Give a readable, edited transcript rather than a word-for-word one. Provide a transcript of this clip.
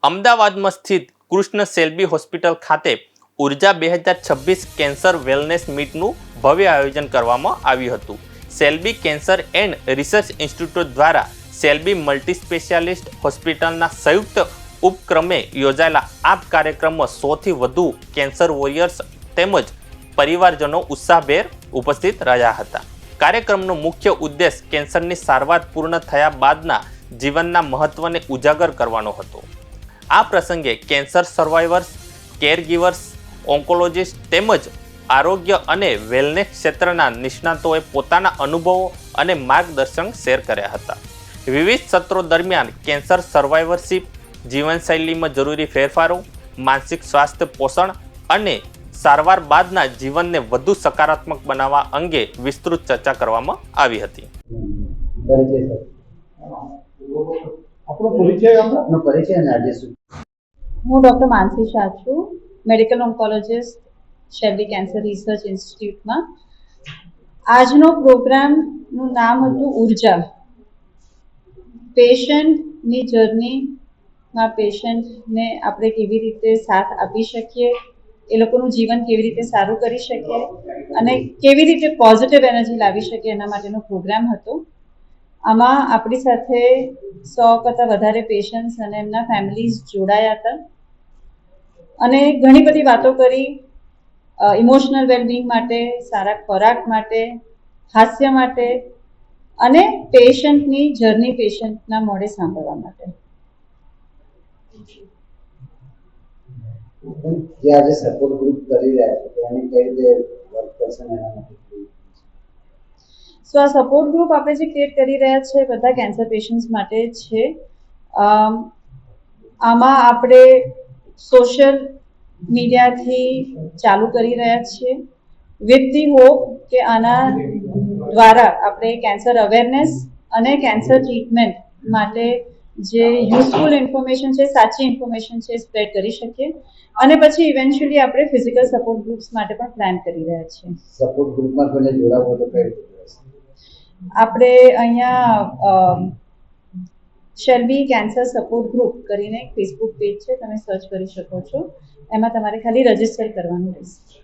અમદાવાદમાં સ્થિત કૃષ્ણ સેલ્બી હોસ્પિટલ ખાતે ઉર્જા 2026 કેન્સર વેલનેસ મીટનું ભવ્ય આયોજન કરવામાં આવ્યું હતું. Shalby cancer and research institute દ્વારા સેલ્બી મલ્ટી સ્પેશિયાલિસ્ટ હોસ્પિટલના સંયુક્ત ઉપક્રમે યોજાયેલા આ કાર્યક્રમમાં 100થી વધુ કેન્સર વોરિયર્સ તેમજ પરિવારજનો ઉત્સાહભેર ઉપસ્થિત રહ્યા હતા. કાર્યક્રમનો મુખ્ય ઉદ્દેશ કેન્સરની સારવાર પૂર્ણ થયા બાદના જીવનના મહત્વને ઉજાગર કરવાનો હતો. આ પ્રસંગે કેન્સર સર્વાઈવર્સ, કેરગીવર્સ, ઓન્કોલોજિસ્ટ તેમજ આરોગ્ય અને વેલનેસ ક્ષેત્રના નિષ્ણાતોએ પોતાના અનુભવો અને માર્ગદર્શન શેર કર્યા હતા. વિવિધ સત્રો દરમિયાન કેન્સર સર્વાઈવરશિપ, જીવનશૈલીમાં જરૂરી ફેરફારો, માનસિક સ્વાસ્થ્ય પોષણ અને સારવાર બાદના જીવનને વધુ સકારાત્મક બનાવવા અંગે વિસ્તૃત ચર્ચા કરવામાં આવી હતી. હું ડૉક્ટર માનસી શાહ છું, medical oncologist, Shalby cancer research ઇન્સ્ટિટ્યૂટમાં. આજનો પ્રોગ્રામનું નામ હતું ઉર્જા. પેશન્ટની જર્નીમાં પેશન્ટને આપણે કેવી રીતે સાથ આપી શકીએ, એ લોકોનું જીવન કેવી રીતે સારું કરી શકીએ અને કેવી રીતે પોઝિટિવ એનર્જી લાવી શકીએ એના માટેનો પ્રોગ્રામ હતો. આમાં આપણી સાથે 100 કરતાં વધારે પેશન્ટ્સ અને એમના ફેમિલીઝ જોડાયા હતા અને ઘણી બધી વાતો કરી. ઇમોશનલ વેલબિંગ માટે, સારા ખોરાક માટે, હાસ્ય માટે અને પેશન્ટની જર્ની પેશન્ટના મોઢે સાંભળવા માટે. જે આજે સપોર્ટ ગ્રુપ કરી રહ્યા છે તો એને કઈ રીતે વર્ક કરશે એના માટે. સો આ સપોર્ટ ગ્રુપ આપણે જે ક્રિએટ કરી રહ્યા છે બધા કેન્સર પેશન્ટ્સ માટે છે. આમાં આપણે સોશિયલ મીડિયાથી ચાલુ કરી રહ્યા છીએ વિથ ધી હોપ કે આના દ્વારા આપણે કેન્સર અવેરનેસ અને કેન્સર ટ્રીટમેન્ટ માટે જે યુઝફુલ ઇન્ફોર્મેશન છે, સાચી ઇન્ફોર્મેશન છે, સ્પ્રેડ કરી શકીએ અને પછી ઇવેન્ચ્યુઅલી આપણે ફિઝિકલ સપોર્ટ ગ્રુપ્સ માટે પણ પ્લાન કરી રહ્યા છીએ. સપોર્ટ ગ્રુપમાં કોઈને જોડાવો તો કઈ રીતે? આપણે અહીંયા શેલ્બી કેન્સર સપોર્ટ ગ્રુપ કરીને એક ફેસબુક પેજ છે, તમે સર્ચ કરી શકો છો. એમાં તમારે ખાલી રજીસ્ટર કરવાનું રહેશે.